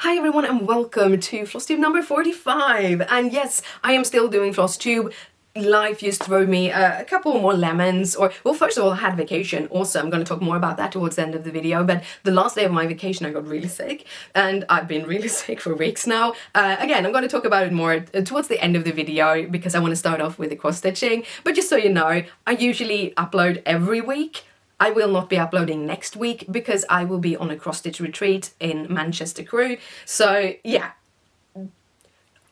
Hi everyone and welcome to Flosstube number 45. And yes, I am still doing Flosstube. Life just threw me a couple more lemons, or well, first of all I had vacation. Also, I'm going to talk more about that towards the end of the video, but the last day of my vacation I got really sick and I've been really sick for weeks now. Again, I'm going to talk about it more towards the end of the video because I want to start off with the cross stitching. But just so you know, I usually upload every week. I will not be uploading next week because I will be on a cross-stitch retreat in Manchester Crew. So yeah,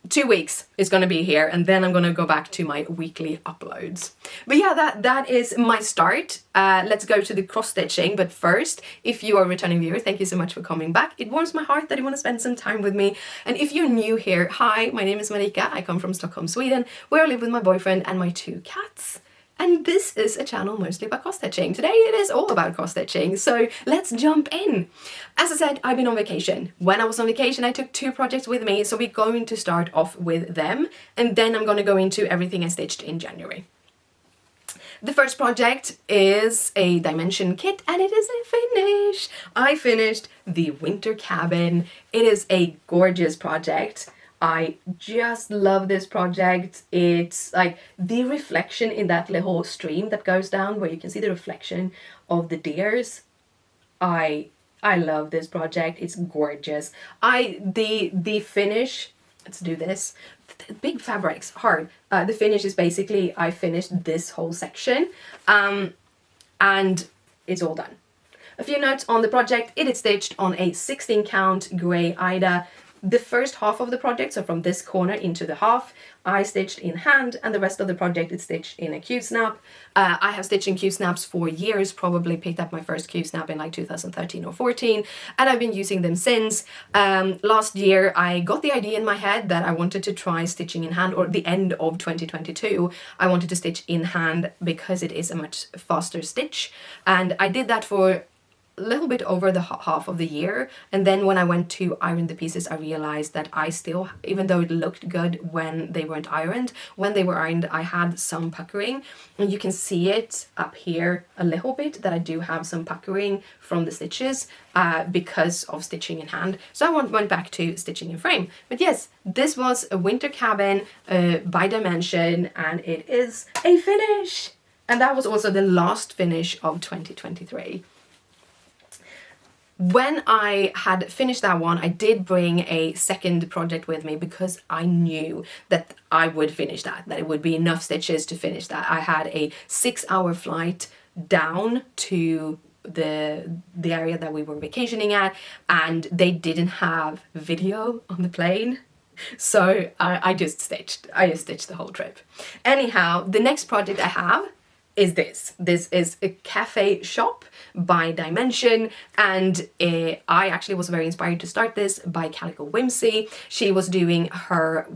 2 weeks is going to be here and then I'm going to go back to my weekly uploads. But yeah, that is my start. Let's go to the cross-stitching. But first, if you are a returning viewer, thank you so much for coming back. It warms my heart that you want to spend some time with me. And if you're new here, hi, my name is Marika. I come from Stockholm, Sweden, where I live with my boyfriend and my 2 cats. And this is a channel mostly about cross-stitching. Today it is all about cross-stitching, so let's jump in. As I said, I've been on vacation. When I was on vacation, I took 2 projects with me, so we're going to start off with them, and then I'm going to go into everything I stitched in January. The first project is a dimension kit, and it is a finish. I finished the winter cabin. It is a gorgeous project. I just love this project. It's like the reflection in that little stream that goes down where you can see the reflection of the deers. I love this project. It's gorgeous. The finish, let's do this. The big fabrics, hard. The finish is basically I finished this whole section and it's all done. A few notes on the project. It is stitched on a 16 count grey Aida. The first half of the project, so from this corner into the half, I stitched in hand, and the rest of the project is stitched in a Q-snap. I have stitched in Q-snaps for years, probably picked up my first Q-snap in like 2013 or 14, and I've been using them since. Last year I got the idea in my head that I wanted to try stitching in hand, or the end of 2022, I wanted to stitch in hand because it is a much faster stitch, and I did that for a little bit over the half of the year, and then when I went to iron the pieces I realized that I still, even though it looked good when they weren't ironed, when they were ironed I had some puckering, and you can see it up here a little bit that I do have some puckering from the stitches because of stitching in hand. So I went back to stitching in frame. But yes, this was a winter cabin by dimension, and it is a finish, and that was also the last finish of 2023. When I had finished that one, I did bring a second project with me because I knew that I would finish that it would be enough stitches to finish that. I had a 6-hour flight down to the area that we were vacationing at, and they didn't have video on the plane. So I just stitched the whole trip. Anyhow, the next project I have is this. This is a cafe shop by Dimension, and I actually was very inspired to start this by Calico Whimsy. She was doing her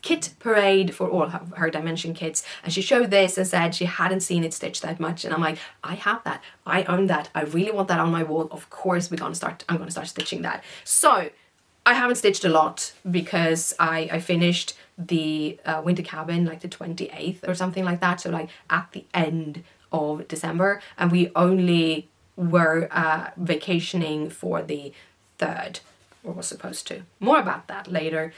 kit parade for all her Dimension kits, and she showed this and said she hadn't seen it stitched that much, and I'm like, I have that, I own that, I really want that on my wall. Of course I'm gonna start stitching that. So I haven't stitched a lot because I finished the winter cabin like the 28th or something like that, so like at the end of December, and we only were vacationing for the 3rd, or was supposed to. More about that later.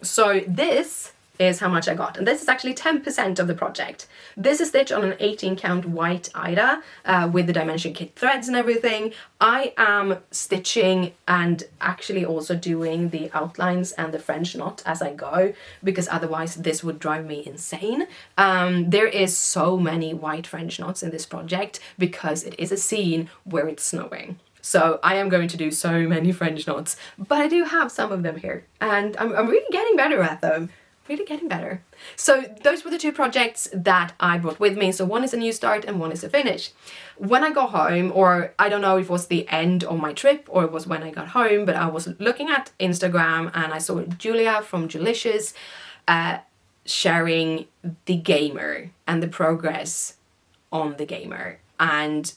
So this is how much I got, and this is actually 10% of the project. This is stitched on an 18 count white Aida with the Dimension kit threads and everything. I am stitching and actually also doing the outlines and the French knot as I go, because otherwise this would drive me insane. There is so many white French knots in this project because it is a scene where it's snowing. So I am going to do so many French knots, but I do have some of them here, and I'm really getting better at them. Really getting better. So those were the 2 projects that I brought with me. So one is a new start and one is a finish. When I got home, or I don't know if it was the end of my trip or it was when I got home, but I was looking at Instagram and I saw Julia from Julicious sharing the gamer and the progress on the gamer, and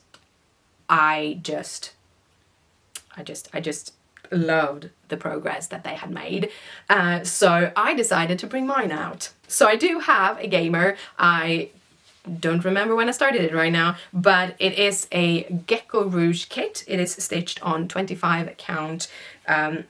I just loved the progress that they had made. So I decided to bring mine out. So I do have a gamer. I don't remember when I started it right now, but it is a Gecko Rouge kit. It is stitched on 25 count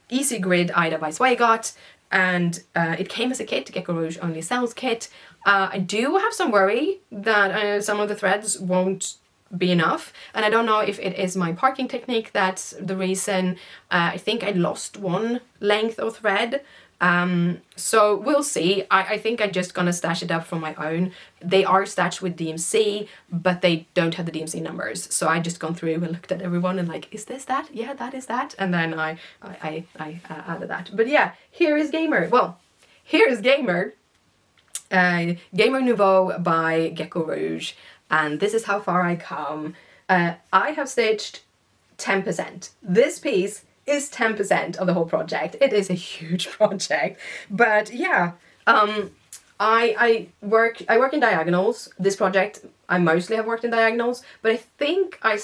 Easy Grid Aida by Zweigart, and it came as a kit. Gecko Rouge only sells kit. I do have some worry that some of the threads won't be enough, and I don't know if it is my parking technique that's the reason. I think I lost one length of thread. So we'll see. I think I'm just gonna stash it up from my own. They are stashed with DMC, but they don't have the DMC numbers. So I just gone through and looked at everyone and like, is this that? Yeah, that is that. And then I added that. But yeah, here is Gamer. Well, here is Gamer. Gamer Nouveau by Gecko Rouge. And this is how far I come. I have stitched 10%. This piece is 10% of the whole project. It is a huge project, but yeah, I work in diagonals. This project, I mostly have worked in diagonals, but I think I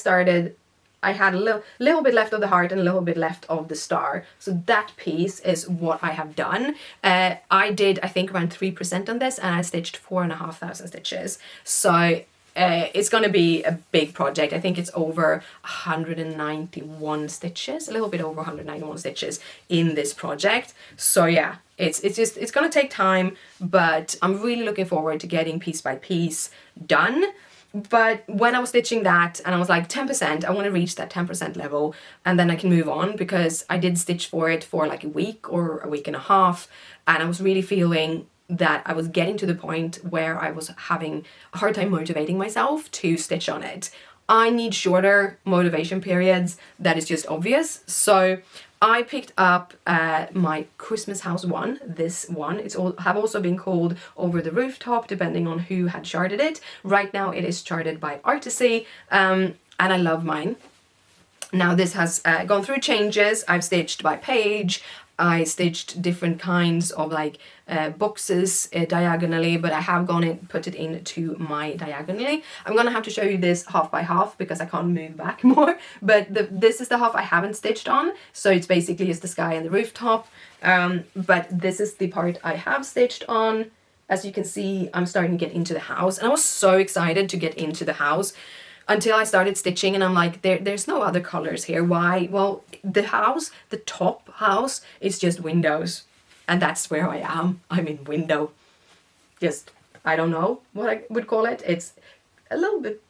had a little bit left of the heart and a little bit left of the star. So that piece is what I have done. I did, I think, around 3% on this, and I stitched 4,500 stitches. So it's going to be a big project. I think it's over 191 stitches, a little bit over 191 stitches in this project. So yeah, it's going to take time, but I'm really looking forward to getting piece by piece done. But when I was stitching that and I was like 10%, I want to reach that 10% level and then I can move on, because I did stitch for it for like a week or a week and a half, and I was really feeling that I was getting to the point where I was having a hard time motivating myself to stitch on it. I need shorter motivation periods, that is just obvious. So I picked up my Christmas house one, this one. It's have also been called Over the Rooftop, depending on who had charted it. Right now it is charted by Artisy, and I love mine. Now this has gone through changes. I've stitched by page. I stitched different kinds of like boxes diagonally, but I have put it into my diagonally. I'm gonna have to show you this half by half because I can't move back more, but this is the half I haven't stitched on, so it's basically just the sky and the rooftop, but this is the part I have stitched on. As you can see, I'm starting to get into the house, and I was so excited to get into the house until I started stitching, and I'm like, there's no other colors here. Why? Well, the top house is just windows, and that's where I am. I'm in window. Just, I don't know what I would call it. It's a little bit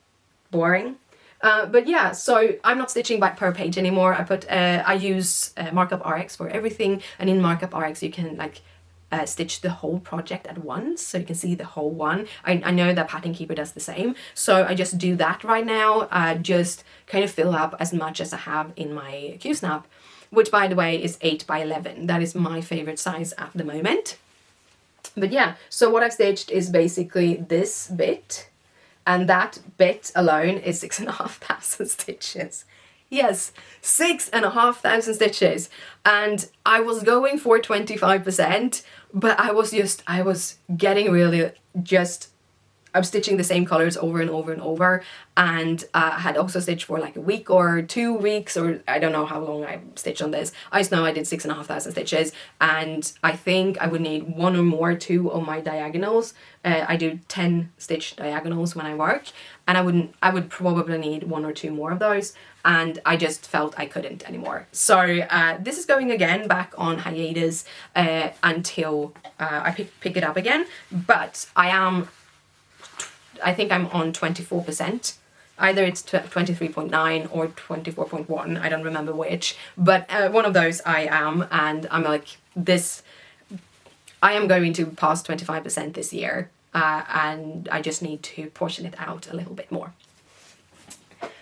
boring. But yeah, so I'm not stitching by per page anymore. I use Markup RX for everything, and in Markup RX you can like stitch the whole project at once, so you can see the whole one. I know that Pattern Keeper does the same, so I just do that right now. Just kind of fill up as much as I have in my Q-snap, which by the way is 8 by 11. That is my favorite size at the moment. But yeah, so what I've stitched is basically this bit, and that bit alone is 6,500 stitches. Yes, 6,500 stitches, and I was going for 25%, but I was getting really I'm stitching the same colors over and over and over, and I had also stitched for like a week or 2 weeks, or I don't know how long I stitched on this. I just know I did 6,500 stitches, and I think I would need 1 or 2 of my diagonals. I do 10 stitch diagonals when I work, and I would probably need 1 or 2 more of those, and I just felt I couldn't anymore. So this is going again back on hiatus until I pick it up again, but I think I'm on 24%. Either it's 23.9 or 24.1, I don't remember which, but one of those I am, and I'm like, I am going to pass 25% this year, and I just need to portion it out a little bit more.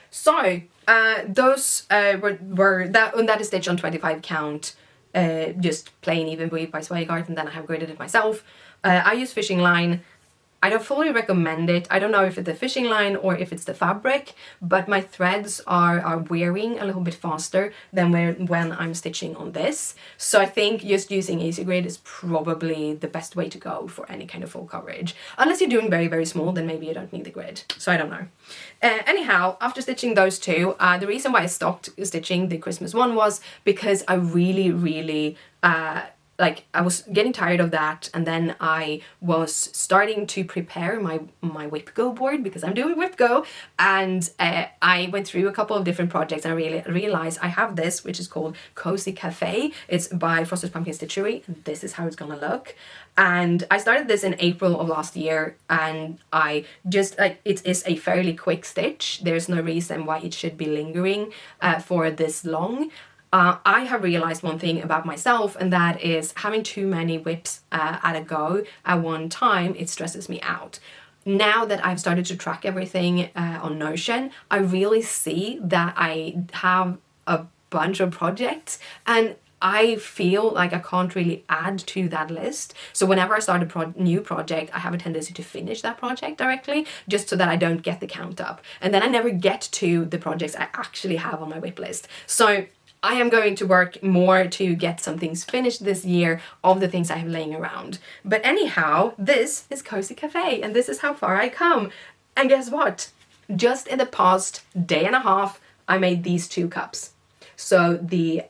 So those that is stitched on 25 count, just plain evenweave by Zweigart, and then I have graded it myself. I use fishing line. I don't fully recommend it. I don't know if it's the fishing line or if it's the fabric, but my threads are wearing a little bit faster than when I'm stitching on this. So I think just using Easy Grid is probably the best way to go for any kind of full coverage. Unless you're doing very, very small, then maybe you don't need the grid. So I don't know. Anyhow, after stitching those two, the reason why I stopped stitching the Christmas one was because I really like I was getting tired of that, and then I was starting to prepare my WIPGO board, because I'm doing WIPGO, and I went through a couple of different projects, and I really realized I have this, which is called Cozy Cafe. It's by Frosted Pumpkin Stitchery, and this is how it's gonna look. And I started this in April of last year, and I just, like, it is a fairly quick stitch. There's no reason why it should be lingering for this long. I have realized one thing about myself, and that is having too many whips at a go at one time, it stresses me out. Now that I've started to track everything on Notion, I really see that I have a bunch of projects, and I feel like I can't really add to that list. So whenever I start a new project, I have a tendency to finish that project directly, just so that I don't get the count up. And then I never get to the projects I actually have on my whip list. So I am going to work more to get some things finished this year of the things I have laying around. But anyhow, this is Cozy Cafe, and this is how far I come. And guess what? Just in the past day and a half, I made these 2 cups. So the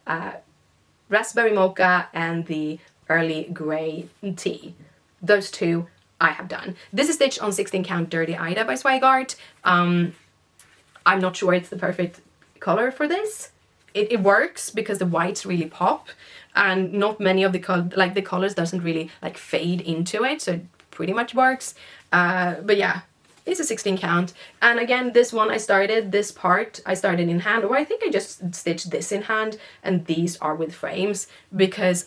raspberry mocha and the early grey tea. Those 2 I have done. This is stitched on 16 count Dirty Aida by Zweigart. I'm not sure it's the perfect color for this. It works because the whites really pop, and not many of the colors doesn't really like fade into it, so it pretty much works. But yeah, it's a 16 count. And again, this one I started in hand, or I think I just stitched this in hand, and these are with frames, because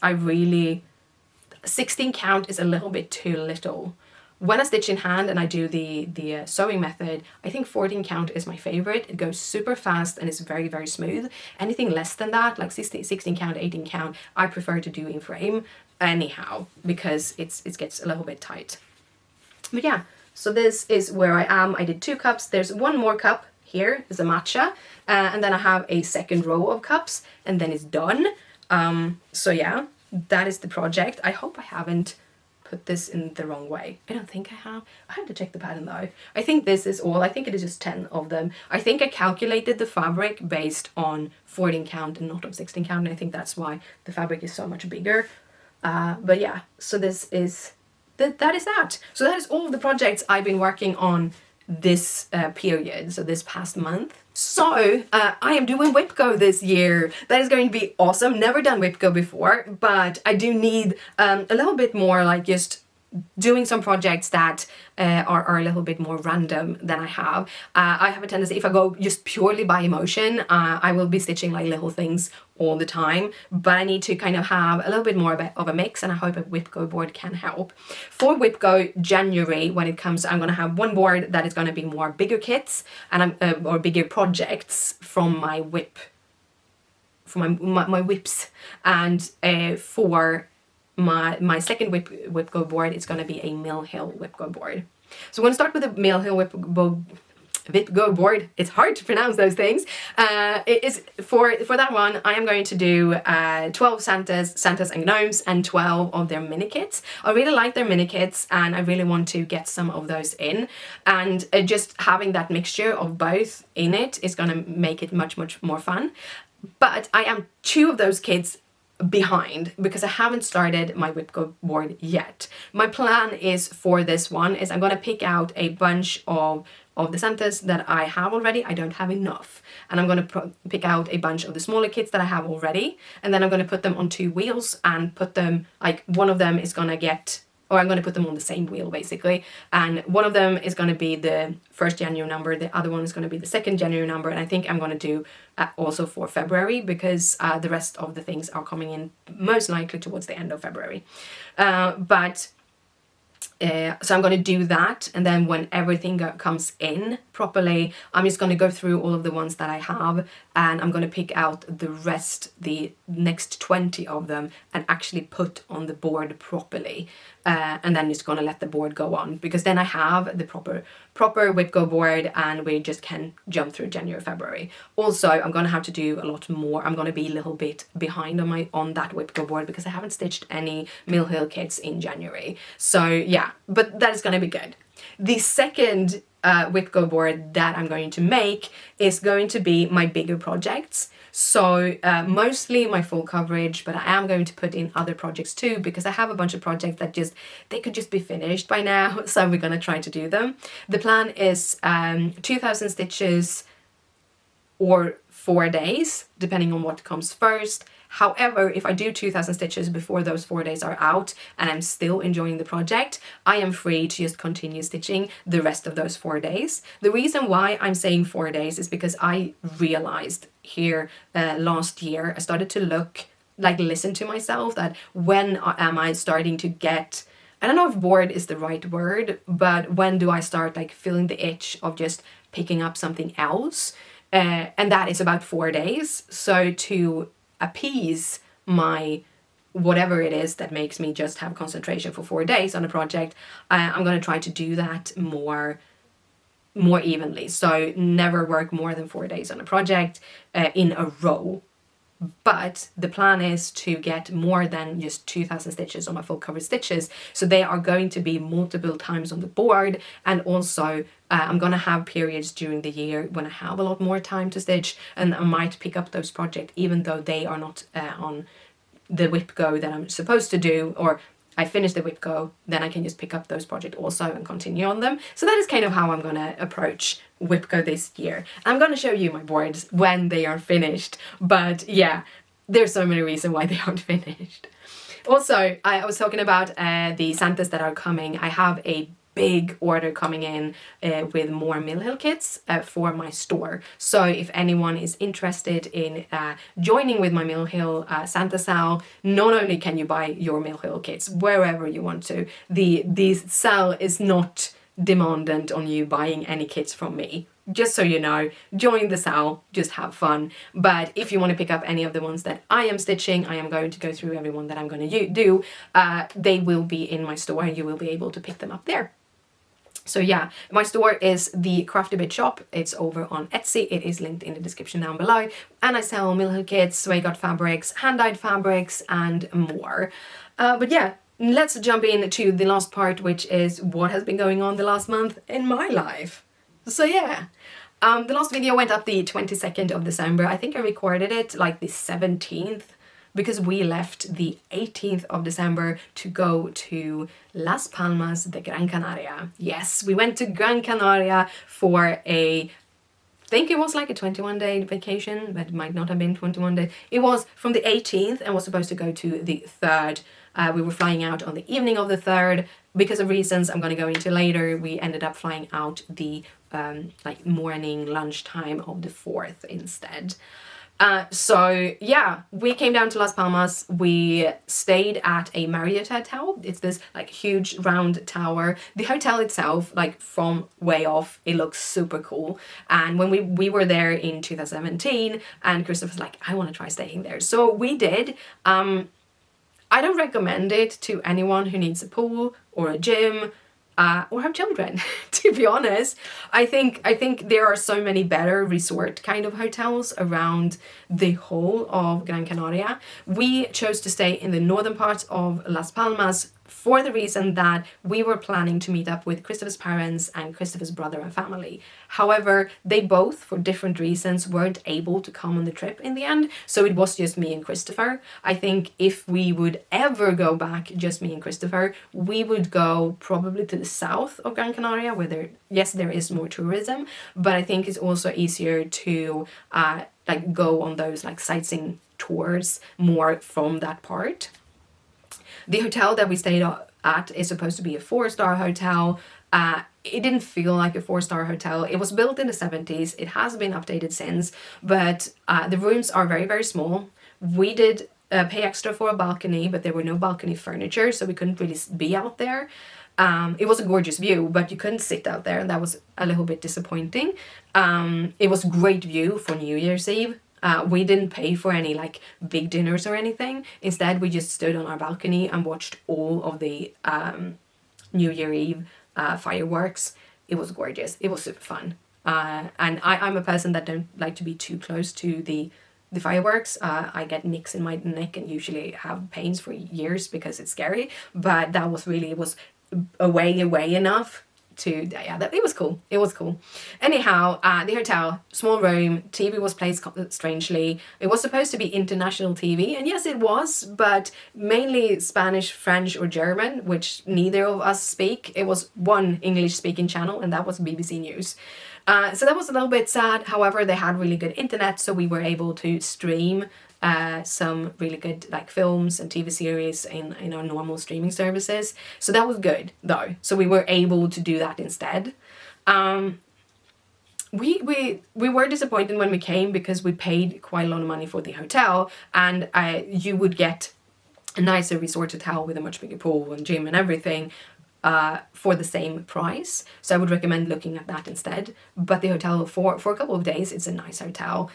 16 count is a little bit too little. When I stitch in hand and I do the sewing method, I think 14 count is my favorite. It goes super fast and it's very, very smooth. Anything less than that, like 16 count, 18 count, I prefer to do in frame anyhow, because it gets a little bit tight. But yeah, so this is where I am. I did 2 cups. There's one more cup here, is a matcha, and then I have a second row of cups, and then it's done. So yeah, that is the project. I hope I haven't put this in the wrong way. I don't think I have. I have to check the pattern though. I think this is all. I think it is just 10 of them. I think I calculated the fabric based on 14 count and not on 16 count, and I think that's why the fabric is so much bigger. But yeah, so this is that is that. So that is all of the projects I've been working on this period, so this past month. So I am doing WIPGO this year. That is going to be awesome. Never done WIPGO before, but I do need a little bit more, like just doing some projects that are a little bit more random than I have. I have a tendency, if I go just purely by emotion, I will be stitching like little things all the time, but I need to kind of have a little bit more of a mix, and I hope a WIPGO board can help. For WIPGO January, when it comes, I'm going to have one board that is going to be more bigger kits and or bigger projects from my my whips, and for my second WIPGO board, it's going to be a Mill Hill WIPGO board. So I'm going to start with the Mill Hill WIPGO board. It's hard to pronounce those things. It is for that one, I am going to do 12 Santas and Gnomes and 12 of their mini kits. I really like their mini kits, and I really want to get some of those in. And just having that mixture of both in it is going to make it much, much more fun. But I am 2 of those kits behind because I haven't started my WIPGO board yet. My plan is for this one is I'm going to pick out a bunch of the Santas that I have already. I don't have enough, and I'm going to pick out a bunch of the smaller kits that I have already, and then I'm going to put them on 2 wheels and put them, like, one of them is going to get, or I'm going to put them on the same wheel basically, and one of them is going to be the 1st January number, the other one is going to be the 2nd January number, and I think I'm going to do also for February, because the rest of the things are coming in most likely towards the end of February. So I'm going to do that, and then when everything comes in properly, I'm just going to go through all of the ones that I have, and I'm going to pick out the rest, the next 20 of them, and actually put on the board properly. And then just going to let the board go on, because then I have the proper WIPGO board, and we just can jump through January, February. Also, I'm going to have to do a lot more. I'm going to be a little bit behind on that WIPGO board because I haven't stitched any Mill Hill kits in January. So yeah, but that is going to be good. The second WIPGO board that I'm going to make is going to be my bigger projects. So mostly my full coverage, but I am going to put in other projects too, because I have a bunch of projects that they could just be finished by now. So we're going to try to do them. The plan is 2000 stitches or 4 days, depending on what comes first. However, if I do 2000 stitches before those 4 days are out and I'm still enjoying the project, I am free to just continue stitching the rest of those 4 days. The reason why I'm saying 4 days is because I realized here last year, I started to listen to myself, that when am I starting to get, I don't know if bored is the right word, but when do I start like feeling the itch of just picking up something else? And that is about 4 days. So to appease my whatever it is that makes me just have concentration for 4 days on a project, I'm going to try to do that more evenly. So never work more than 4 days on a project in a row. But the plan is to get more than just 2000 stitches on my full coverage stitches. So they are going to be multiple times on the board. And also I'm going to have periods during the year when I have a lot more time to stitch, and I might pick up those projects even though they are not on the WIPGO that I'm supposed to do, or I finish the WIPGO, then I can just pick up those projects also and continue on them. So that is kind of how I'm going to approach WIPGO this year. I'm going to show you my boards when they are finished, but yeah, there's so many reasons why they aren't finished. Also, I was talking about the Santas that are coming. I have a big order coming in with more Mill Hill kits for my store. So if anyone is interested in joining with my Mill Hill Santa sale, not only can you buy your Mill Hill kits wherever you want to, the sale is not demandant on you buying any kits from me. Just so you know, join the sale, just have fun. But if you want to pick up any of the ones that I am stitching, I am going to go through everyone that I'm going to do. They will be in my store and you will be able to pick them up there. So yeah, my store is the Crafty Bit shop. It's over on Etsy. It is linked in the description down below. And I sell Mill Hill kits, Zweigart fabrics, hand-dyed fabrics, and more. But yeah, let's jump into the last part, which is what has been going on the last month in my life. So yeah, the last video went up the 22nd of December. I think I recorded it like the 17th. Because we left the 18th of December to go to Las Palmas de Gran Canaria. Yes, we went to Gran Canaria for I think it was like a 21-day vacation, but it might not have been 21 days. It was from the 18th and was supposed to go to the 3rd. We were flying out on the evening of the 3rd. Because of reasons I'm going to go into later, we ended up flying out the morning lunchtime of the 4th instead. So yeah, we came down to Las Palmas. We stayed at a Marriott hotel. It's this like huge round tower. The hotel itself, like from way off, it looks super cool. And when we were there in 2017, and Christopher was like, I want to try staying there. So we did. I don't recommend it to anyone who needs a pool or a gym. Or have children, to be honest. I think there are so many better resort kind of hotels around the whole of Gran Canaria. We chose to stay in the northern part of Las Palmas for the reason that we were planning to meet up with Christopher's parents and Christopher's brother and family. However, they both, for different reasons, weren't able to come on the trip in the end, so it was just me and Christopher. I think if we would ever go back, just me and Christopher, we would go probably to the south of Gran Canaria, where there is more tourism, but I think it's also easier to go on those sightseeing tours more from that part. The hotel that we stayed at is supposed to be a 4-star hotel. It didn't feel like a 4-star hotel. It was built in the 70s. It has been updated since, but the rooms are very, very small. We did pay extra for a balcony, but there were no balcony furniture, so we couldn't really be out there. It was a gorgeous view, but you couldn't sit out there, and that was a little bit disappointing. It was a great view for New Year's Eve. We didn't pay for any big dinners or anything. Instead, we just stood on our balcony and watched all of the New Year Eve fireworks. It was gorgeous. It was super fun. And I'm a person that don't like to be too close to the fireworks. I get nicks in my neck and usually have pains for years because it's scary. But that was really, it was away enough to, yeah, it was cool. It was cool. Anyhow, the hotel, small room, TV was placed strangely. It was supposed to be international TV, and yes, it was, but mainly Spanish, French, or German, which neither of us speak. It was one English-speaking channel, and that was BBC News. So that was a little bit sad. However, they had really good internet, so we were able to stream some really good like films and TV series in our normal streaming services. So that was good though. So we were able to do that instead. We were disappointed when we came because we paid quite a lot of money for the hotel, and you would get a nicer resort hotel with a much bigger pool and gym and everything for the same price. So I would recommend looking at that instead. But the hotel, for a couple of days, it's a nice hotel.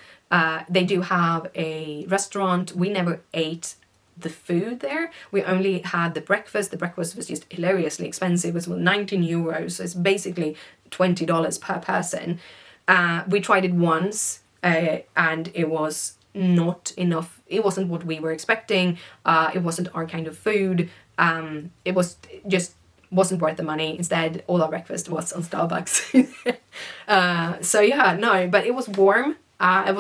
They do have a restaurant. We never ate the food there. We only had the breakfast. The breakfast was just hilariously expensive. It was 19 euros. So it's basically $20 per person. We tried it once and it was not enough. It wasn't what we were expecting. It wasn't our kind of food. It was just wasn't worth the money. Instead, all our breakfast was on Starbucks. So yeah, no, but it was warm. It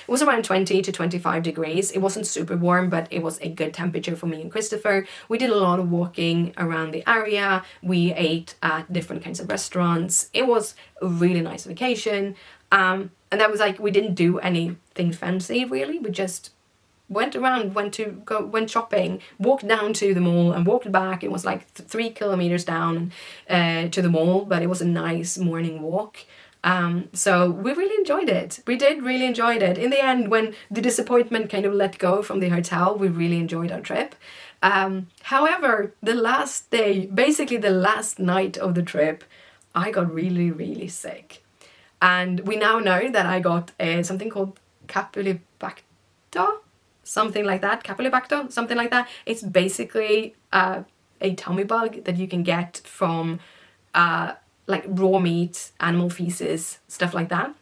was around 20 to 25 degrees. It wasn't super warm, but it was a good temperature for me and Christopher. We did a lot of walking around the area. We ate at different kinds of restaurants. It was a really nice vacation. And that was like, we didn't do anything fancy really. We just went around, went shopping, walked down to the mall and walked back. It was like 3 kilometers down to the mall, but it was a nice morning walk. So we really enjoyed it. We did really enjoy it. In the end, when the disappointment kind of let go from the hotel, we really enjoyed our trip. However, the last day, basically the last night of the trip, I got really, really sick. And we now know that I got something called Campylobacter, something like that. Campylobacter, something like that. It's basically a tummy bug that you can get from like raw meat, animal feces, stuff like that.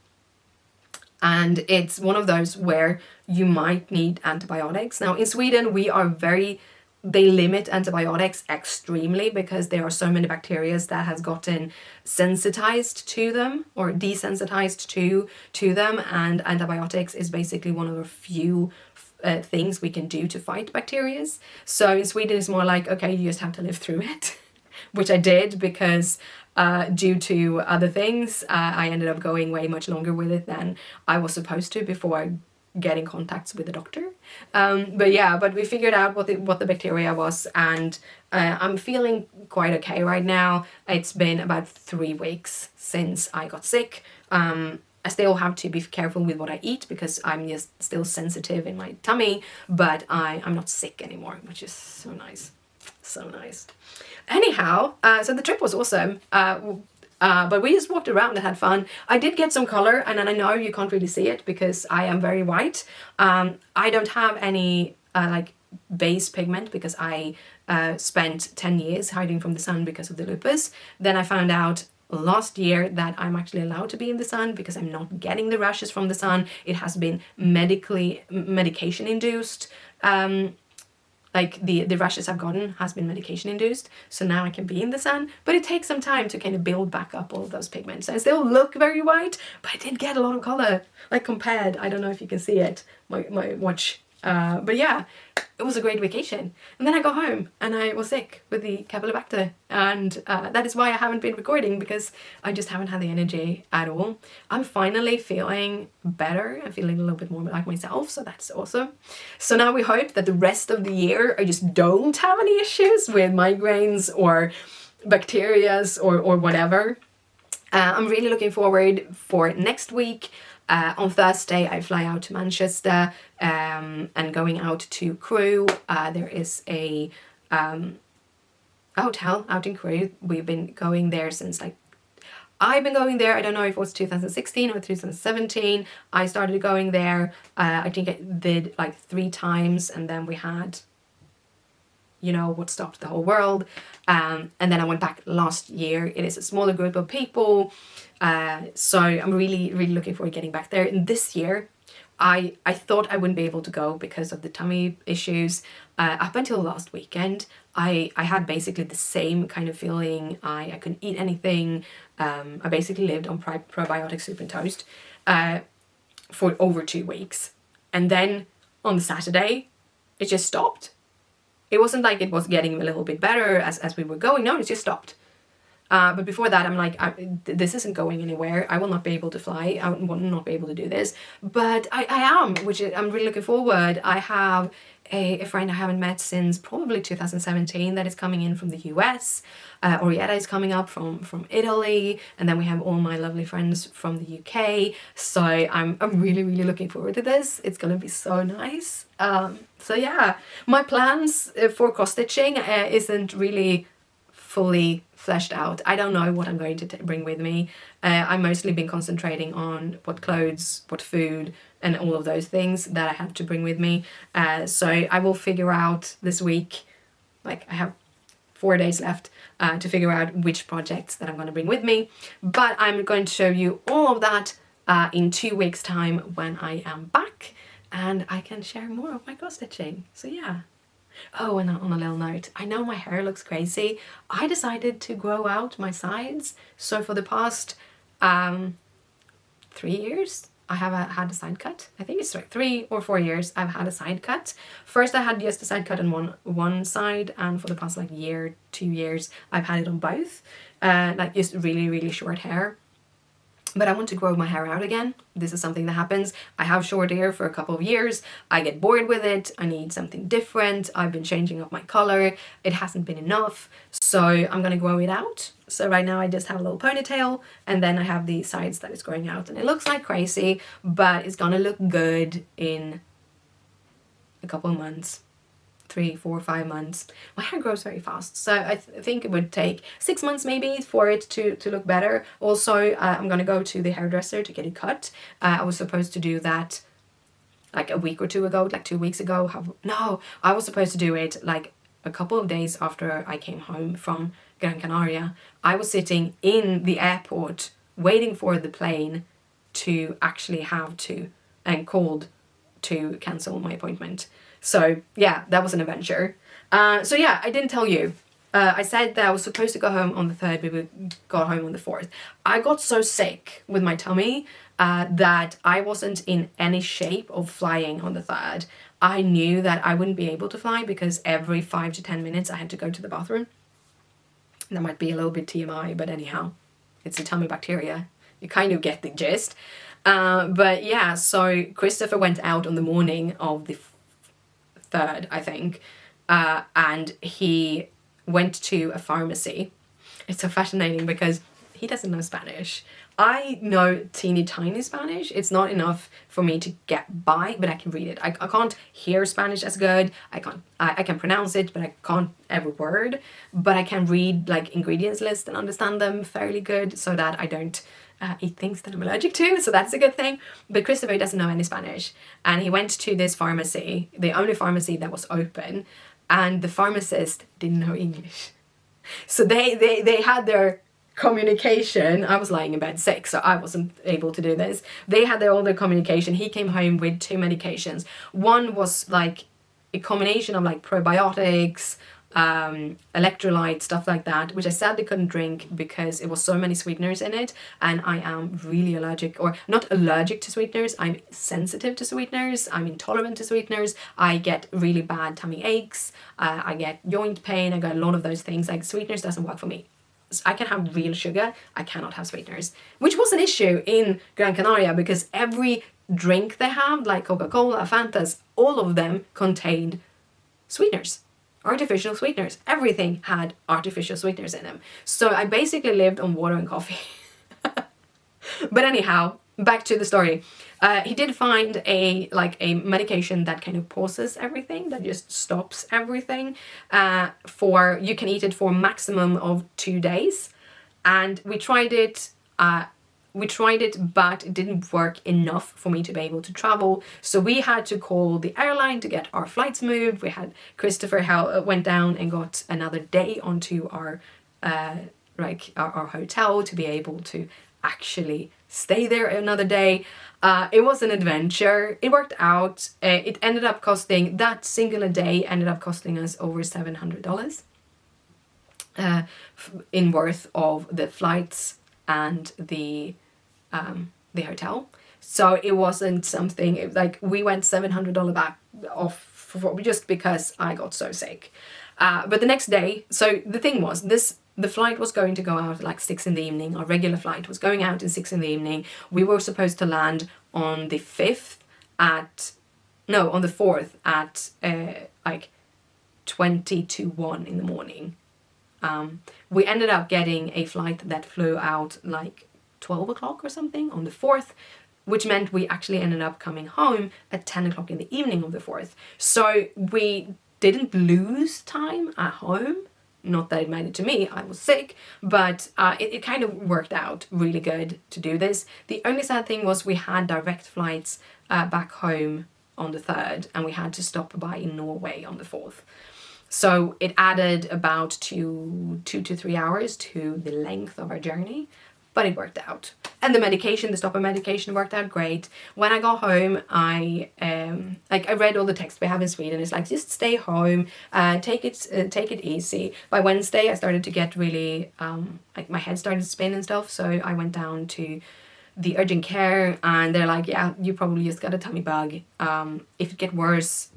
And it's one of those where you might need antibiotics. Now in Sweden, they limit antibiotics extremely because there are so many bacteria that has gotten sensitized to them or desensitized to them, and antibiotics is basically one of the few things we can do to fight bacteria. So in Sweden it's more like, okay, you just have to live through it, which I did because due to other things, I ended up going way much longer with it than I was supposed to before getting contacts with the doctor. But we figured out what the bacteria was, and I'm feeling quite okay right now. It's been about 3 weeks since I got sick. I still have to be careful with what I eat because I'm just still sensitive in my tummy, but I'm not sick anymore, which is so nice. So nice. Anyhow, so the trip was awesome. But we just walked around and had fun. I did get some color, and I know you can't really see it because I am very white. I don't have any like base pigment because I spent 10 years hiding from the sun because of the lupus. Then I found out last year that I'm actually allowed to be in the sun because I'm not getting the rashes from the sun. It has been medication induced. Like the rashes I've gotten has been medication induced, so now I can be in the sun, but it takes some time to kind of build back up all of those pigments. I still look very white, but I did get a lot of color, like compared. I don't know if you can see it, my watch. But yeah, it was a great vacation. And then I got home and I was sick with the Campylobacter, and that is why I haven't been recording, because I just haven't had the energy at all. I'm finally feeling better. I'm feeling a little bit more like myself, so that's awesome. So now we hope that the rest of the year I just don't have any issues with migraines or bacterias or whatever. I'm really looking forward for next week. On Thursday I fly out to Manchester and going out to Crewe. There is a hotel out in Crewe. We've been going there since I've been going there, I don't know if it was 2016 or 2017. I started going there, I think I did 3 times, and then we had, what stopped the whole world. And then I went back last year. It is a smaller group of people. So I'm really, really looking forward to getting back there. And this year I thought I wouldn't be able to go because of the tummy issues. Up until last weekend, I had basically the same kind of feeling. I couldn't eat anything. I basically lived on probiotic soup and toast for over 2 weeks. And then on the Saturday, it just stopped. It wasn't like it was getting a little bit better as we were going. No, it just stopped. But before that, I'm like, this isn't going anywhere. I will not be able to fly. I will not be able to do this. But I am, which I'm really looking forward. I have a friend I haven't met since probably 2017 that is coming in from the US. Orietta is coming up from Italy. And then we have all my lovely friends from the UK. So I'm really, really looking forward to this. It's going to be so nice. So yeah, my plans for cross-stitching isn't really fully fleshed out. I don't know what I'm going to bring with me. I've mostly been concentrating on what clothes, what food, and all of those things that I have to bring with me. So I will figure out this week, like I have 4 days left to figure out which projects that I'm going to bring with me. But I'm going to show you all of that in 2 weeks' time when I am back, and I can share more of my cross-stitching. So yeah. Oh, and on a little note, I know my hair looks crazy. I decided to grow out my sides. So for the past 3 years, I have had a side cut. I think it's 3 or 4 years I've had a side cut. First I had just a side cut on one side, and for the past like year, 2 years, I've had it on both. Like just really, really short hair. But I want to grow my hair out again. This is something that happens. I have short hair for a couple of years. I get bored with it. I need something different. I've been changing up my color. It hasn't been enough. So I'm going to grow it out. So right now I just have a little ponytail, and then I have the sides that is growing out. And it looks like crazy, but it's going to look good in a couple of months. 3, 4, 5 months. My hair grows very fast, so I think it would take 6 months maybe for it to look better. Also, I'm gonna go to the hairdresser to get it cut. I was supposed to do that like a week or two ago, like 2 weeks ago. No, I was supposed to do it like a couple of days after I came home from Gran Canaria. I was sitting in the airport waiting for the plane to actually have to, and called to cancel my appointment. So yeah, that was an adventure. So yeah, I didn't tell you. I said that I was supposed to go home on the 3rd, but we got home on the 4th. I got so sick with my tummy that I wasn't in any shape of flying on the 3rd. I knew that I wouldn't be able to fly because every 5 to 10 minutes I had to go to the bathroom. That might be a little bit TMI, but anyhow, it's a tummy bacteria. You kind of get the gist. But yeah, so Christopher went out on the morning of the 3rd, I think, and he went to a pharmacy. It's so fascinating because he doesn't know Spanish. I know teeny tiny Spanish. It's not enough for me to get by, but I can read it. I can't hear Spanish as good. I can pronounce it, but I can't every word. But I can read like ingredients lists and understand them fairly good, so that I don't eat things that I'm allergic to, so that's a good thing. But Christopher doesn't know any Spanish, and he went to this pharmacy, the only pharmacy that was open, and the pharmacist didn't know English. So they had their communication. I was lying in bed sick, so I wasn't able to do this. They had all their communication. He came home with 2 medications. One was like a combination of like probiotics, electrolyte, stuff like that, which I sadly couldn't drink because it was so many sweeteners in it, and I am really allergic, or not allergic to sweeteners, I'm sensitive to sweeteners, I'm intolerant to sweeteners. I get really bad tummy aches, I get joint pain, I got a lot of those things. Like sweeteners doesn't work for me. I can have real sugar, I cannot have sweeteners, which was an issue in Gran Canaria because every drink they have, like Coca-Cola, Fantas, all of them contained sweeteners. Artificial sweeteners. Everything had artificial sweeteners in them. So I basically lived on water and coffee. But anyhow, back to the story. He did find a medication that kind of pauses everything, that just stops everything. You can eat it for a maximum of 2 days. And we tried it, but it didn't work enough for me to be able to travel. So we had to call the airline to get our flights moved. Christopher went down and got another day onto our hotel to be able to actually stay there another day. It was an adventure. It worked out. It ended up costing, that singular day ended up costing us over $700 in worth of the flights and the hotel. So it wasn't something, like we went $700 back off for, just because I got so sick. But the next day, so the thing was, the flight was going to go out at like 6 in the evening. Our regular flight was going out at 6 in the evening. We were supposed to land on the 4th at like 20 to 1 in the morning. We ended up getting a flight that flew out like 12 o'clock or something on the 4th, which meant we actually ended up coming home at 10 o'clock in the evening of the 4th. So we didn't lose time at home. Not that it mattered to me, I was sick, but it kind of worked out really good to do this. The only sad thing was we had direct flights back home on the 3rd, and we had to stop by in Norway on the 4th. So it added about 2 to 3 hours to the length of our journey, but it worked out. And the medication, the stopper medication, worked out great. When I got home, I read all the text we have in Sweden. It's like, just stay home, take it easy. By Wednesday, I started to get really like my head started to spin and stuff. So I went down to the urgent care, and they're like, yeah, you probably just got a tummy bug. If it gets worse,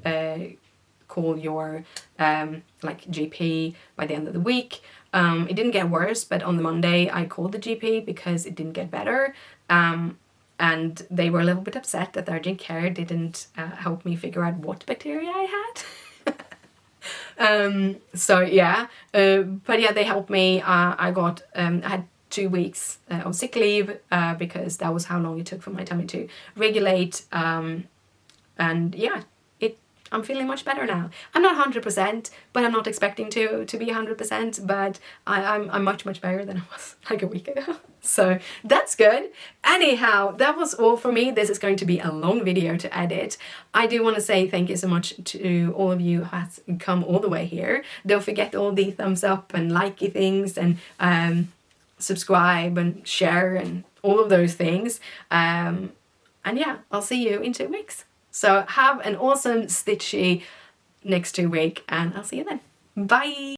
call your like GP by the end of the week. It didn't get worse, but on the Monday I called the GP because it didn't get better, and they were a little bit upset that the urgent care didn't help me figure out what bacteria I had. So yeah, but yeah, they helped me. I had 2 weeks of sick leave because that was how long it took for my tummy to regulate, and yeah, I'm feeling much better now. I'm not 100%, but I'm not expecting to be 100%, but I'm much better than I was like a week ago. So that's good. Anyhow, that was all for me. This is going to be a long video to edit. I do want to say thank you so much to all of you who has come all the way here. Don't forget all the thumbs up and likey things, and subscribe and share and all of those things. And yeah, I'll see you in 2 weeks. So have an awesome stitchy next 2 weeks, and I'll see you then. Bye!